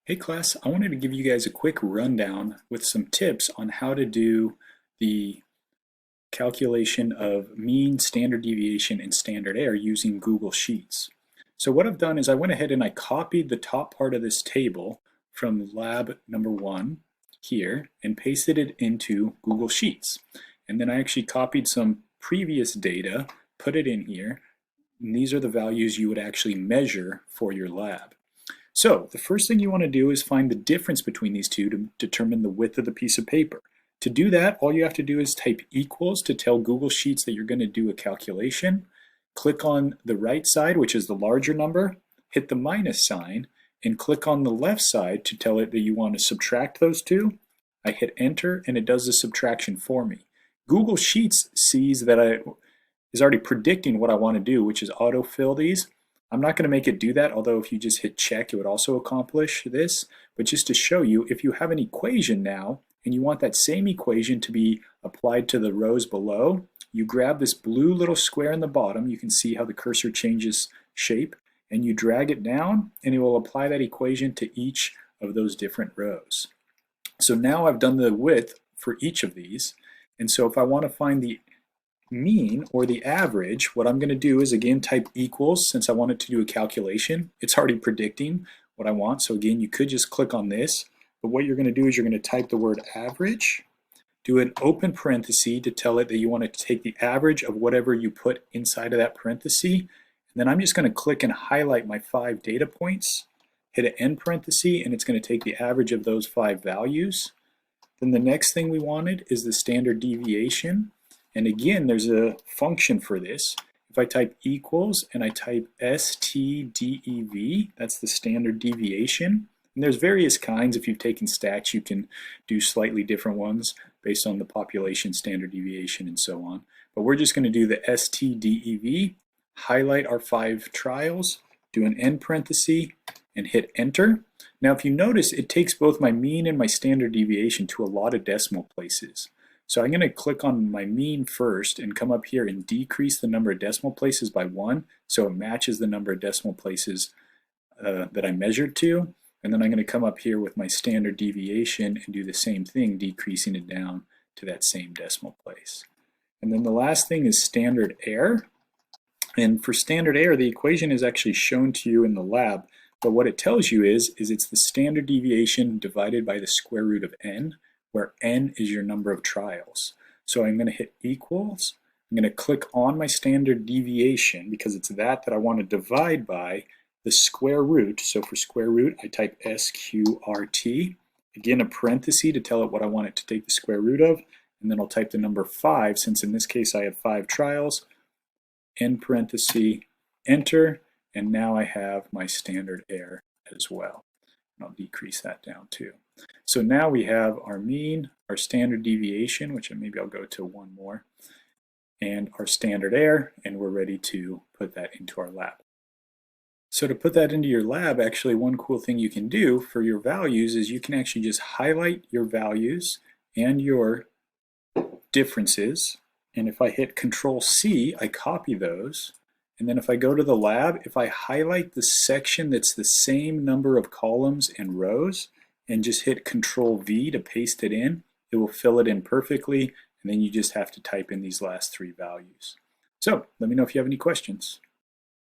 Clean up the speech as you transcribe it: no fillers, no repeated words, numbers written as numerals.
Hey class, I wanted to give you guys a quick rundown with some tips on how to do the calculation of mean, standard deviation, and standard error using Google Sheets. So what I've done is I went ahead and I copied the top part of this table from lab number 1 here and pasted it into Google Sheets. And then I actually copied some previous data, put it in here, and these are the values you would actually measure for your lab. So the first thing you want to do is find the difference between these two to determine the width of the piece of paper. To do that, all you have to do is type equals to tell Google Sheets that you're going to do a calculation. Click on the right side, which is the larger number, hit the minus sign, and click on the left side to tell it that you want to subtract those two. I hit enter and it does the subtraction for me. Google Sheets sees that is already predicting what I want to do, which is autofill these. I'm not going to make it do that, although if you just hit check, it would also accomplish this. But just to show you, if you have an equation now, and you want that same equation to be applied to the rows below, you grab this blue little square in the bottom, you can see how the cursor changes shape, and you drag it down, and it will apply that equation to each of those different rows. So now I've done the width for each of these, and so if I want to find the mean or the average, what I'm going to do is again type equals. Since I wanted to do a calculation, it's already predicting what I want. So again, you could just click on this, but what you're going to do is you're going to type the word average, do an open parenthesis to tell it that you want to take the average of whatever you put inside of that parenthesis. And then I'm just going to click and highlight my 5 data points, hit an end parenthesis, and it's going to take the average of those 5 values. Then the next thing we wanted is the standard deviation. And again, there's a function for this. If I type equals and I type STDEV, that's the standard deviation. And there's various kinds. If you've taken stats, you can do slightly different ones based on the population standard deviation and so on. But we're just going to do the STDEV, highlight our 5 trials, do an end parenthesis, and hit enter. Now if you notice, it takes both my mean and my standard deviation to a lot of decimal places. So I'm going to click on my mean first and come up here and decrease the number of decimal places by 1 so it matches the number of decimal places that I measured to. And then I'm going to come up here with my standard deviation and do the same thing, decreasing it down to that same decimal place. And then the last thing is standard error. And for standard error, the equation is actually shown to you in the lab, but what it tells you is it's the standard deviation divided by the square root of n, where n is your number of trials. So I'm going to hit equals. I'm going to click on my standard deviation because it's that I want to divide by the square root. So for square root, I type SQRT. Again, a parenthesis to tell it what I want it to take the square root of. And then I'll type the number 5, since in this case I had 5 trials. End parenthesis, enter. And now I have my standard error as well. And I'll decrease that down too. So now we have our mean, our standard deviation, which maybe I'll go to one more, and our standard error, and we're ready to put that into our lab. So to put that into your lab, actually one cool thing you can do for your values is you can actually just highlight your values and your differences, and if I hit Control C, I copy those. And then if I go to the lab, if I highlight the section that's the same number of columns and rows, and just hit Control V to paste it in, it will fill it in perfectly, and then you just have to type in these last 3 values. So let me know if you have any questions.